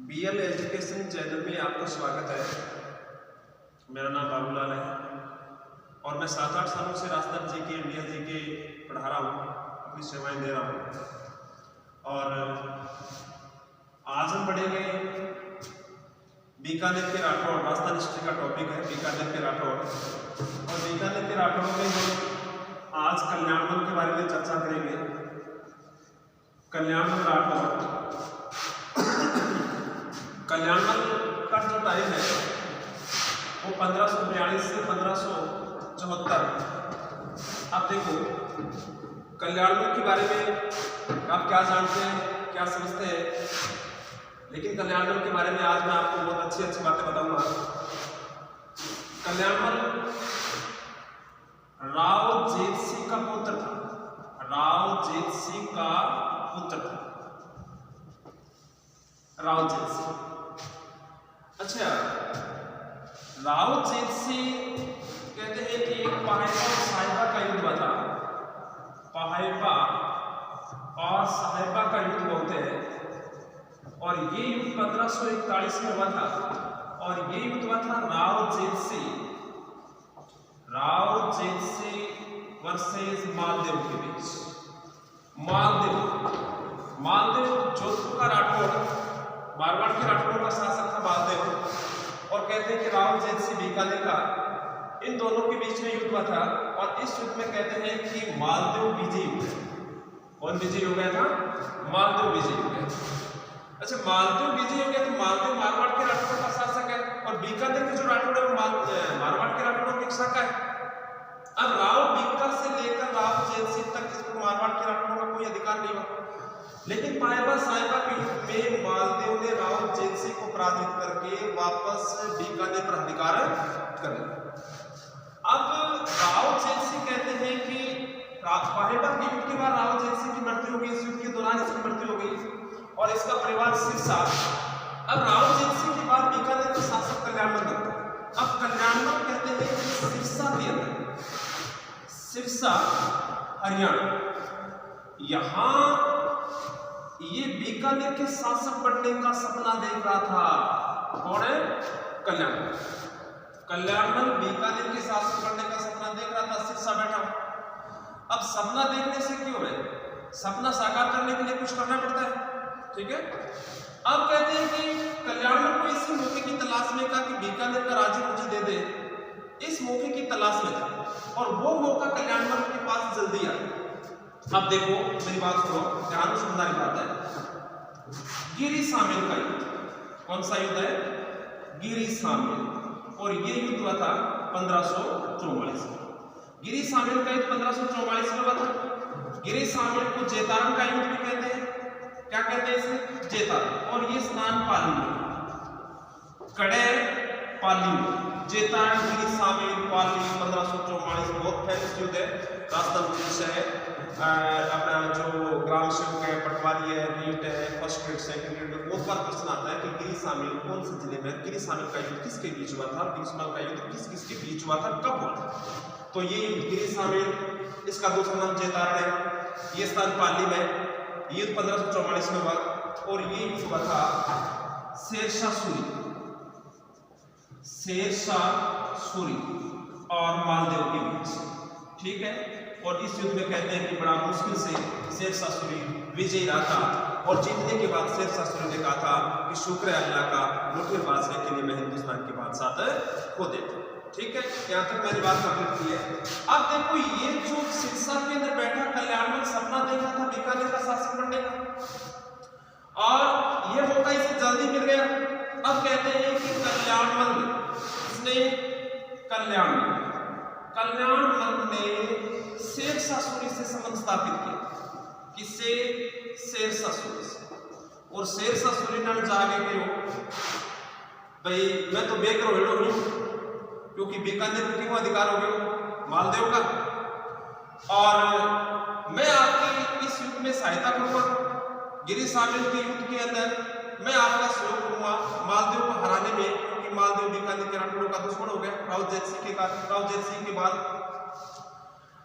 BL education channel में आपका स्वागत है। मेरा नाम बाबूलाल है और मैं 7-8 सालों से राजस्थान जी के इंडिया जी के पढ़ा रहा हूँ, अपनी सेवाएं दे रहा हूँ। और आज हम पढ़ेंगे बीकानेर के राठौड़। राजस्थान हिस्ट्री का टॉपिक है बीकानेर के राठौड़, और बीकानेर के राठौड़ में हम आज कल्याणमल के बारे में चर्चा करेंगे। कल्याणमल राठौड़, कल्याणमल का जो टाइम है वो 1542 से 1574। अब देखो कल्याणमल के बारे में आप क्या जानते हैं, क्या समझते हैं, लेकिन कल्याणमल के बारे में आज मैं आपको बहुत अच्छी अच्छी बातें बताऊंगा। कल्याणमल राव जेत सिंह का पुत्र था। राव जेत सिंह का पुत्र था, राव जेत सिंह। अच्छा, राव जेत सिंह कहते हैं कि एक पाहाइबा और साहिबा का युद्ध हुआ था। पाहाइबा और साहिबा का युद्ध बोलते हैं, और ये युद्ध 1541 में हुआ था। और ये युद्ध हुआ था राव जेत सिंह वर्सेस मालदेव के बीच। मालदेव जोधपुर का राठौड़, मारवाड़ के राठौड़ों का शासक था मालदेव। और कहते हैं कि राव जेत सिंह बीकानेर का, इन दोनों के बीच में युद्ध हुआ था। और इस युद्ध में कहते हैं कि मालदेव विजयी हुए। कौन विजयी हो गया था? मालदेव विजयी हो गया। अच्छा, मालदेव विजयी हो गया तो मालदेव मारवाड़ के राठौड़ों का शासक है, और बीकानेर के जो राठौड़ है वो मारवाड़ के राठौड़ों की शाखा है। अब राव बीका से लेकर राव जेत सिंह तक इसको मारवाड़ के राठौड़ों का कोई अधिकार नहीं हुआ। लेकिन पाहाइबा साहिबा के युद्ध में मालदेव ने राव जेत सिंह को पराजित करके वापस बीकानेर पर अधिकार कर लिया। अब राव जेत सिंह कहते हैं कि पाहाइबा के युद्ध के बाद राव जेत सिंह की मृत्यु हो गई। इस युद्ध के दौरान इसकी मृत्यु हो गई और इसका परिवार सिरसा। अब राव जेत सिंह के बाद बीकानेर का शासक कल्याणमल बनता है। अब कल्याणमल कहते हैं कि सिरसा के अंदर, सिरसा हरियाणा, यहां ये बीकानेर के शासक बनने का सपना देख रहा था। कौन है? कल्याणमल। कल्याणमल बीकानेर के शासक बनने का सपना देख रहा था, सिरसा बैठा। अब सपना देखने से क्यों है, सपना साकार करने के लिए कुछ करना पड़ता है, ठीक है। अब कहते हैं कि कल्याणमल को इसी मौके की तलाश में कहा कि बीकानेर का राज्य मुझे दे दे। इस मौके की तलाश में था और वो मौका कल्याणमल के पास जल्दी आया। अब देखो मेरी बात सुनो, ध्यान से सुनने की बात है। गिरी सामेल का युद्ध, कौन सा युद्ध है? गिरी सामेल। और ये युद्ध हुआ था 1544 में। गिरी सामेल का युद्ध 1544 में हुआ था। गिरी सामेल को जेतारन का युद्ध भी कहते हैं। क्या कहते हैं इसे? जेतारन। और ये स्नान पाली में, कड़े पाली में, जेतारन, गिरी सामेल, पाली, 1544 बहुत फेमस युद्ध है। राजस्थान पुलिस है, अपना जो ग्राम सेवक है, पटवारी है, नीट है, फर्स्ट ग्रेड, सेकंड ग्रेड, बहुत बार प्रश्न आता है कि गिरी सामेल कौन से जिले में? गिरी सामेल का युद्ध किसके बीच हुआ था? गिरी सामेल का युद्ध किस किसके बीच हुआ था, कब हुआ था? तो ये गिरी सामेल, इसका दूसरा नाम जेतारन है। ये स्थान पाली में, ये 1544 में हुआ। और ये युद्ध हुआ था शेरशाह सूरी और मालदेव के बीच, ठीक है। और इस युद्ध में कहते हैं कि बड़ा मुश्किल से शेरशाह सूरी विजयी रहा था। और जीतने के बाद शेरशाह सूरी ने कहा था कि शुक्र है अल्लाह का, लुटे बाजरे के लिए मैं हिंदुस्तान के बादशाह खो देता। ठीक है, यहाँ तक मैंने बात कंप्लीट की है। अब देखो, ये जो सिरसा के अंदर बैठा कल्याणमल सपना देख रहा था बीकानेर का शासक बनने का, और ये मौका इसे जल्दी मिल गया। अब कहते हैं कि कल्याणमल ने शेरशाह सूरी से संबंध स्थापित किया। किससे? शेरशाह सूरी से। और शेरशाह सूरी ने जागे गए, भाई मैं तो बेकरो हेड़ो हूं, क्योंकि बीकानेर पर क्यों अधिकार हो गया मालदेव का, और मैं आपकी इस युद्ध में सहायता करूंगा। गिरी सामेल के युद्ध के अंदर मैं आपका सहयोग करूंगा मालदेव को हराने में, क्योंकि मालदेव बीकानेर के राठौड़ों का दुश्मन हो गया राव जेत सिंह के बाद।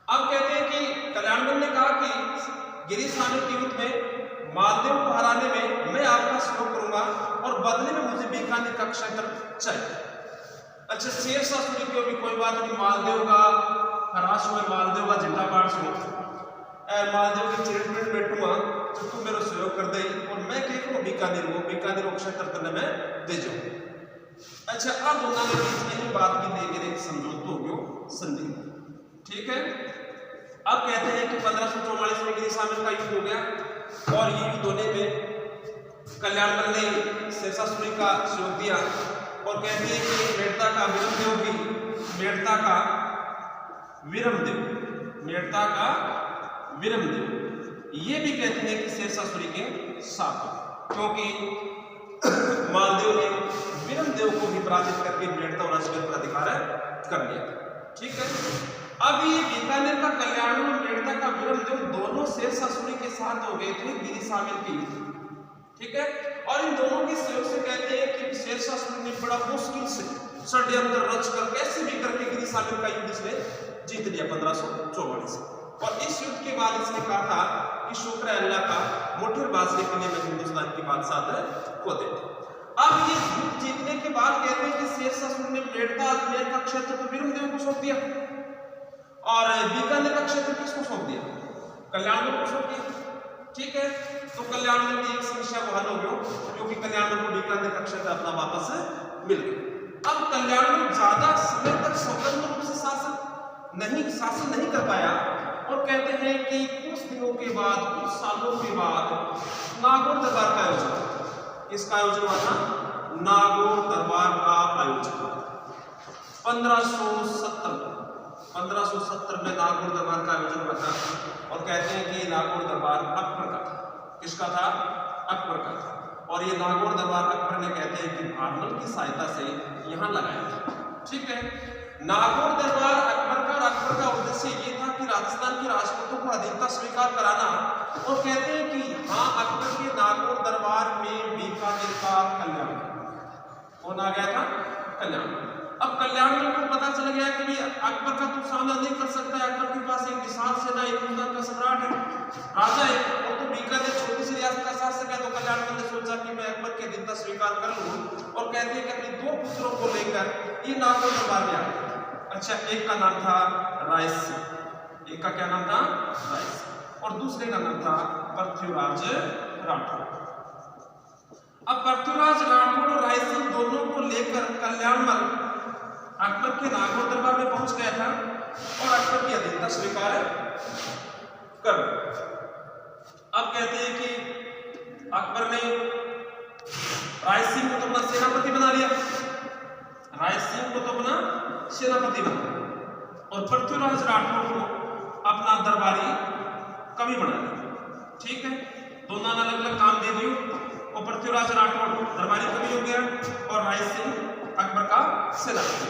अब कहते हैं कि कल्याणमल ने कहा कि गिरी सामेल के युद्ध में मालदेव को हराने में मैं आपका सहयोग करूंगा, और बदले बीकानेर का क्षेत्र चाहिए। अच्छा, शेरशाह सूरी की भी कोई बात नहीं, मालदेव का हराश हुए, मालदेव का जिंदा पाठ सुनो, मालदेव के चरित्र में बैठूंगा तो तू मेरा सहयोग कर दे और मैं कह बीकानेर को क्षेत्र करने में दे जाऊं। अच्छा, अब दोनों के बीच में बात की देकर एक समझौता हो गया, संधि, ठीक है। अब कहते हैं कि 1544 में गिरी शामिल का युद्ध हो गया और ये युद्ध होने में कल्याणमल ने शेरशाह सूरी का सहयोग दिया और कहते हैं कि मेड़ता का विरमदेव ये भी कहते हैं कि शेरशाह सूरी के साथ, क्योंकि मालदेव ने विरमदेव को भी पराजित करके मेड़ता और अजमेर पर अधिकार कर लिया, ठीक है। अब ये बीकानेर का कल्याण और मेड़ता का विरमदेव दोनों शेरशाह सूरी के साथ हो गए थे गिरी शामिल के युद्ध, ठीक है। और इन दोनों के सहयोग से कहते हैं कि शेरशाह सूरी ने बड़ा मुश्किल से षड्यंत्र रच कर कैसे भी करके गिरी शामिल का युद्ध इसने जीत लिया 1544 से। और इस युद्ध के बाद इसने कहा था कि शुक्र अल्लाह का मोठर बाजरे के लिए मैं हिंदुस्तान की बादशाह को देता। अब ये युद्ध जीतने के बाद कहते हैं कि शेरशाह सूरी ने मेड़ता अजमेर का क्षेत्र तो विरमदेव को सौंप दिया और बीकानेर का क्षेत्र किसको सौंप दिया? कल्याणमल को सौंप दिया, ठीक है। तो कल्याणमल की एक समस्या को हल हो गया, क्योंकि कल्याणमल को बीकानेर का क्षेत्र अपना वापस मिल गया। अब कल्याणमल ज्यादा समय तक स्वतंत्र रूप से शासन नहीं कर पाया और कहते हैं कि कुछ दिनों के बाद, कुछ सालों के बाद नागौर दरबार का आयोजन हुआ। किसका आयोजन हुआ था? नागौर दरबार का आयोजन हुआ 1570 में नागौर दरबार का आयोजन हुआ था और कहते हैं कि नागौर दरबार अकबर का था। किसका था? अकबर का था। और ये नागौर दरबार अकबर ने कहते हैं कि भारनल की सहायता से यहाँ लगाया था, ठीक है। नागौर दरबार अकबर का उद्देश्य ये था कि राजस्थान के राजपूतों को अधीनता स्वीकार कराना और कहते हैं कि हाँ, अकबर के नागौर दरबार में बीकानेर का कल्याण कौन आ गया था? कल्याण। अब कल्याणमल को पता चल गया कि भी अकबर का तो सामना नहीं कर सकता है, अकबर के पास एक विशाल सेना, एक हिंदुस्तान का सम्राट है, राजा है, वो तो बीकानेर छोटी सी रियासत का शासक है। तो कल्याणमल ने सोचा कि मैं अकबर की अधीनता स्वीकार कर लूं और कहते हैं कि अपने दो पुत्रों को लेकर ये नागौर दरबार में आ गए। अच्छा, एक का नाम था राय सिंह, एक का क्या नाम था? राय सिंह, और दूसरे का नाम था पृथ्वीराज राठौड़। अब पृथ्वीराज राठौड़ और राय सिंह दोनों को लेकर कल्याणमल अकबर के नागौर दरबार में पहुंच गया था और अकबर की अधीनता स्वीकार कर। अब कहते हैं कि अकबर ने राय सिंह को तो अपना सेनापति बना लिया, सेनापति बना और पृथ्वीराज राठौड़ को अपना दरबारी कवि बना लिया, ठीक है। दोनों अलग अलग काम दे दिए और पृथ्वीराज राठौड़ दरबारी कवि हो गया और राय सिंह अकबर का सेनापति,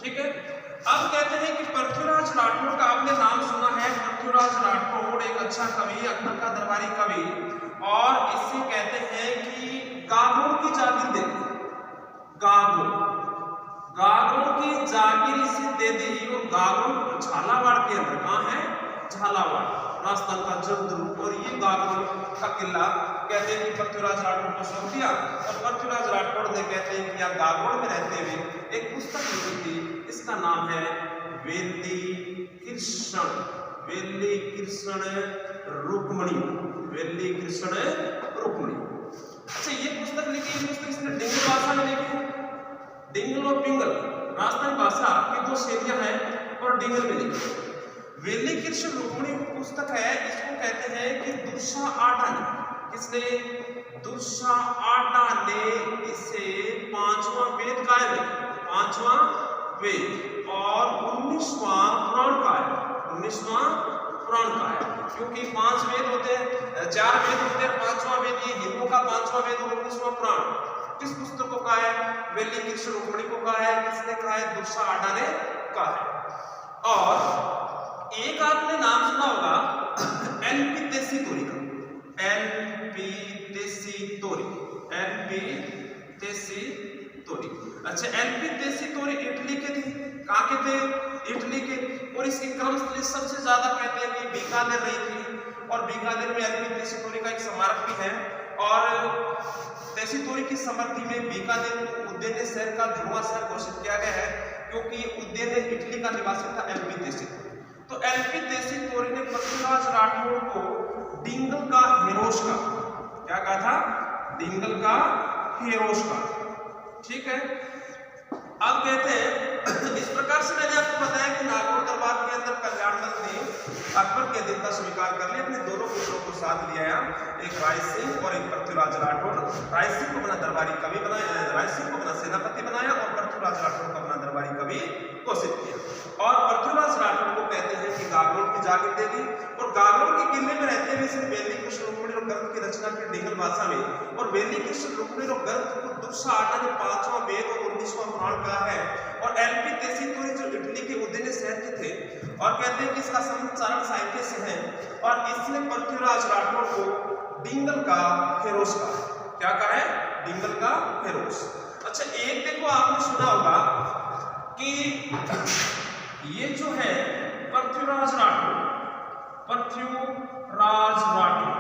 ठीक है। अब कहते हैं कि पृथ्वीराज राठौड़ का आपने नाम सुना है। पृथ्वीराज राठौड़ एक अच्छा कवि, अकबर का दरबारी कवि, और इससे कहते हैं कि गागोर की जागीर दे दी, गागोर की जागीर इसे दे दी। और गागोर झालावाड़ के अंदर कहाँ है? झालावाड़, राजस्थान का जमदूत। और ये गागोर का किला कहते हैं कि पृथ्वीराज राठौड़ को सौंप दिया और पृथ्वीराज राठौड़ ने कहते हैं कि यहाँ गागोर में रहते हुए एक पुस्तक लिखी थी, इसका नाम है वेली कृष्ण रुक्मणी। अच्छा, ये पुस्तक लिखी, पुस्तक इसने डिंगल भाषा में लिखी है। डिंगल और पिंगल राजस्थानी भाषा की दो शैलियां हैं और डिंगल में लिखी। वेली कृष्ण रुक्मणी पुस्तक है, इसको कहते हैं कि दुर्सा आटा ने, किसने? दुर्सा आटा ने इसे पांचवा वेद का है, पांचवा वेद और 19वां पुराण का है, 19वां पुराण का है। क्योंकि 5 वेद होते हैं, 4 वेद होते हैं, 5वां वेद ये हिंदुओं का 5वां वेद और 19वां पुराण किस पुस्तक को कहा है? वेली कृष्ण रुक्मणी को कहा है। किसने कहा है? दुर्सा आटा ने कहा है। और एक आपने नाम सुना होगा एनपी तेसीतोरी का, एनपी तेसीतोरी। अच्छा, एनपी तेसीतोरी इटली के थे। कहाँ के थे? इटली के। और इसकी क्रमस्थली सबसे ज्यादा कहते हैं कि बीकानेर रही थी और बीकानेर में एनपी तेसीतोरी का एक स्मारक भी है और तेसीतोरी की समृद्धि में बीकानेर को उद्देन्य शहर का जुड़वां शहर घोषित किया गया है, क्योंकि उद्देन्य इटली का निवासी था एलपी तेसीतोरी। तो एलपी तेसीतोरी ने पृथ्वीराज राठौड़ को डिंगल का हेरोस का, क्या कहा था, डिंगल का हेरोस का, ठीक है। अब कहते हैं इस प्रकार से मैंने आपको बताया कि नागौर दरबार के अंदर कल्याणमल ने अकबर की अधीनता स्वीकार कर ली, अपने दोनों पुत्रों को साथ लिया, एक राय सिंह और एक पृथ्वीराज राठौड़। राय सिंह को अपना दरबारी कवि बनाया, राय सिंह को अपना सेनापति बनाया और पृथ्वीराज राठौड़ को अपना दरबारी कवि घोषित किया। और पृथ्वीराज राठौड़ को कहते हैं कि गागरोन की जागीर दे दी, और गागरोन के किले में रहते हुए सिर्फ वेली कृष्ण रुक्मिणी और ग्रंथ की रचना की डिंगल भाषा में, और वेली कृष्ण रुक्मिणी और ग्रंथ को दुर्सा आटा ने 5वां वेद और 19वां पुराण कहा है। और एलपी तेसीतोरी जो इटली के उद्देन्य शहर के थे, और कहते हैं कि इसका संबंध चारण साहित्य से है, और इसने पृथ्वीराज राठौड़ को डिंगल का हेरोस का, क्या कहा है, डिंगल का हेरोस। अच्छा, एक देखो आपने सुना होगा कि ये जो है पृथ्वीराज राठौड़, पृथ्वीराज राठौड़,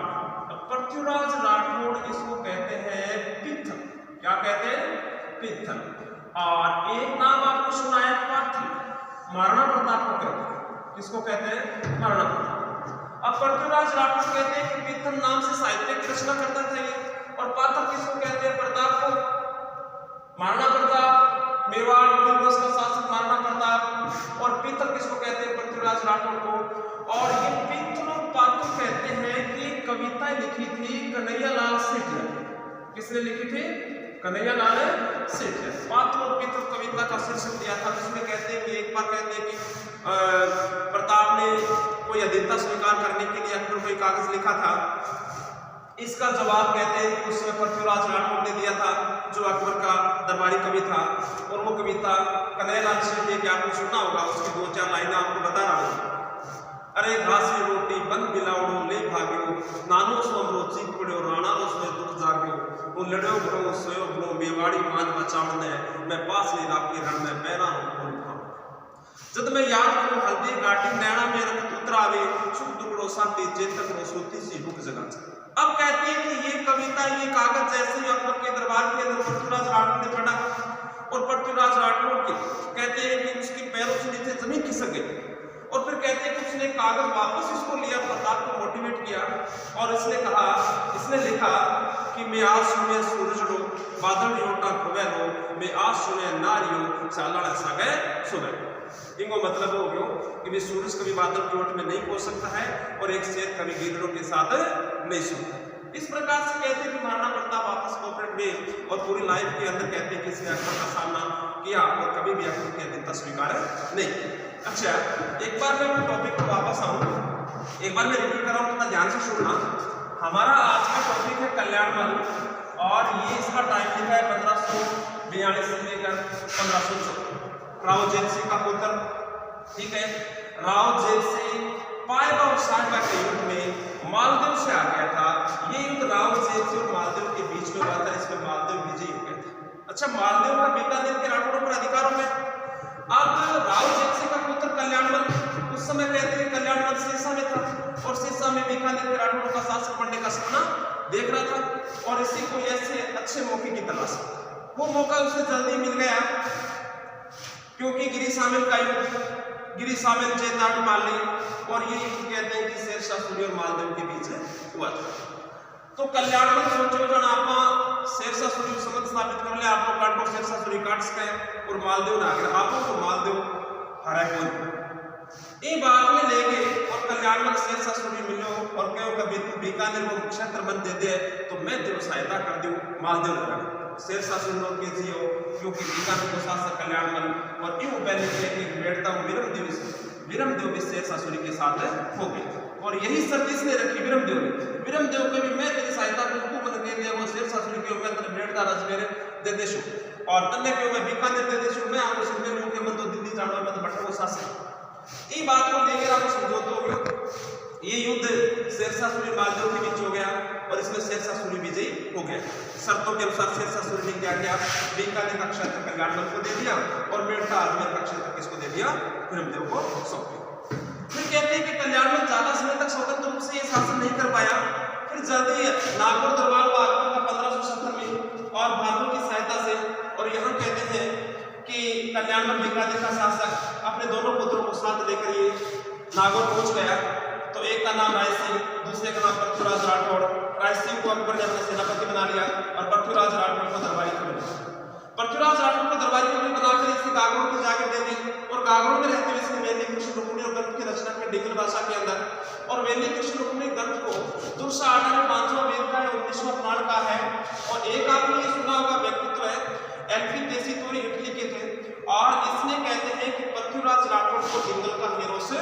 पृथ्वीराज राठौड़ इसको कहते हैं पित्थल, क्या कहते हैं, पित्थल। और एक नाम आपको सुना है पार्थिव, महाराणा प्रताप को कहते हैं, किसको कहते हैं, महाराणा प्रताप। अब पृथ्वीराज राठौड़ कहते हैं कि पित्थल नाम से साहित्य की रचना करता था ये, और पार्थिव किसको कहते हैं, प्रताप को, महाराणा प्रताप, मेवाड़ वंश का शासक महाराणा प्रताप, और पित्थल किसको कहते हैं, पृथ्वीराज राठौड़ को। और ये पित्थल और पार्थिव कहते हैं कि कविताएं लिखी थी कन्हैयालाल सेठ ने, किसने लिखी थी, कन्हैयालाल सेठ ने। पार्थिव और पित्थल कविता का शीर्षक दिया था, जिसमें कहते हैं कि एक बार कहते हैं कि प्रताप ने कोई अधीनता स्वीकार करने के लिए अकबर को एक कागज लिखा था, इसका जवाब कहते हैं कि उसमें पृथ्वीराज राठौड़ ने दिया था, जो अकबर का दरबारी कवि था, और वो कविता कन्हैयालाल सेठ ने, क्या आपने सुना होगा, उसकी 2-4 लाइनें आपको बता रहा हूँ। अरे घासी रोटी बन बिलावड़ो ले भाग्यो, नानो सो हमरो चीख पड़ो, राणा रो सो दुख जाग्यो, वो लड़ो भरो सोयो भरो, मेवाड़ी मान बचावने, मैं पास ले राखी रण में पैरा हूं जद मैं याद करूं हल्दी घाटी नैना में रक्त उतरावे, सुख दुखड़ो साथी चेतक रो सोती सी भूख जगा। अब कहते हैं कि ये कविता, ये कागज जैसे ही अकबर के दरबार के अंदर पृथ्वीराज राठौड़ ने पढ़ा, और पृथ्वीराज राठौड़ के कहते हैं कि उसके पैरों से नीचे जमीन खिसक गई, और फिर कहते हैं कि उसने कागज वापस इसको लिया, प्रताप को मोटिवेट किया, और इसने कहा, इसने लिखा कि मैं आज सुने सूरज रो बादल योटा खुबे रो, मैं आज सुने नारियो चालण सगे सुबह। इनको मतलब हो गया कि वे सूरज कभी बादल की ओट में नहीं पहुंच सकता है, और एक शेर कभी गीदड़ों के साथ नहीं सुनता। इस प्रकार से कहते हैं कि महाराणा प्रताप वापस कोऑपरेट हुए, और पूरी लाइफ के अंदर कहते हैं कि इसने अकबर का सामना किया, और कभी भी अकबर की अधीनता स्वीकार नहीं। अच्छा, एक बार मैं अपने टॉपिक पर वापस आऊँ, एक बार मैं रिपीट कर रहा हूँ, ध्यान से सुनना। हमारा आज का टॉपिक है कल्याणमल, और ये इसका टाइम लिखा है 1542 से लेकर 1514। राव जेतसिंह का पुत्र, ठीक है, राव जेतसिंह पायबा और साहिबा के युद्ध में मालदेव से आ गया था। ये युद्ध राव जेतसिंह और मालदेव के बीच में हुआ था, इसमें मालदेव विजयी हो गया था। अच्छा, मालदेव का बीकानेर के राठौड़ों पर अधिकार हो गया। अब राव जेतसिंह का पुत्र कल्याणमल, उस समय कहते हैं कल्याणमल सिरसा में था, और सिरसा में बीकानेर के राठौड़ों का शासक बनने का सपना देख रहा था, और इसी को ऐसे अच्छे मौके की तलाश। वो मौका उसे जल्दी मिल गया, क्योंकि गिरी शामिल का युद्ध, गिरी शामिल चेताड़ माली, और ये युद्ध कहते हैं कि शेरशाह सूरी और मालदेव के बीच हुआ था। तो कल्याणमल सोचो जन आप शेरशाह सूरी संबंध स्थापित कर ले, आप लोग काटो शेरशाह सूरी काट सके, और मालदेव ना आगे आप तो मालदेव हरा कौन ये बात में ले गए, और कल्याणमल शेरशाह सूरी मिलो, और कहो कभी तू बीकानेर को क्षेत्र बन दे दे तो मैं तेरे सहायता कर दूं, मालदेव लगा शेरशाह सूरी के जियो, क्योंकि बीकानेर को शासक कल्याणमल, और यूं पहले कि बैठता हूं विरमदेव भी शेरशाह सूरी के साथ हो गए, और यही शर्त इसने रखी विरमदेव के भी मैं तेरी सहायता को तू मन के लिए वो शेरशाह सूरी के मैं तेरे बैठता राज मेरे दे देशु, और तन्ने के मैं बीकानेर दे देशु, मैं आपको सुनने लोग के मन तो दिल्ली जानो मैं तो बैठा वो शासक। ये बात को लेकर आपको समझौता हो गया। ये युद्ध शेरशाह सूरी मालदेव के बीच हो गया, और इसमें शेरशाह सूरी विजयी हो गया। शर्तों के अनुसार शेरशाह सूरी ने क्या किया, बीकानेर का क्षेत्र कल्याणमल को दे दिया, और मेड़ता अजमेर का क्षेत्र किसको दे दिया, विरमदेव को सौंप दिया। फिर कहते हैं कि कल्याणमल ज्यादा समय तक स्वतंत्र रूप से ये शासन नहीं कर पाया, फिर जल्दी नागौर दरबार हुआ अकबर का 1570 में और भानु की सहायता से। और यहाँ कहते हैं कि कल्याणमल बीकानेर का शासक अपने दोनों पुत्रों को साथ लेकर ये नागौर पहुंच गया। तो एक का नाम राय सिंह, दूसरे का नाम पृथ्वीराज राठौड़। राय सिंह को अकबर ने अपना सेनापति बना लिया और पृथ्वीराज राठौड़ को दरबारी कवि। पृथ्वीराज राठौड़ को दरबारी कवि बनाकर इसे गागरों की जागीर दे दी और गागरों में रहते हुए इसने वेली कृष्ण रुक्मिणी और ग्रंथ की रचना की डिंगल भाषा के अंदर। और वेली कृष्ण रुक्मिणी ग्रंथ को दुर्सा आटा में 5वां वेद का है, 19वां पुराण का है। और एक आपने ये सुना होगा व्यक्तित्व है एल्फी तेसीतोरी इटली के थे और इसने कहते हैं कि पृथ्वीराज राठौड़ को डिंगल का हीरो से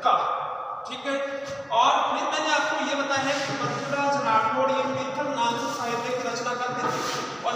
कहा। ठीक है। और फिर मैंने आपको ये बताया है कि पृथ्वीराज राठौड़ ये पीथल नाम से साहित्य की रचना करते थे और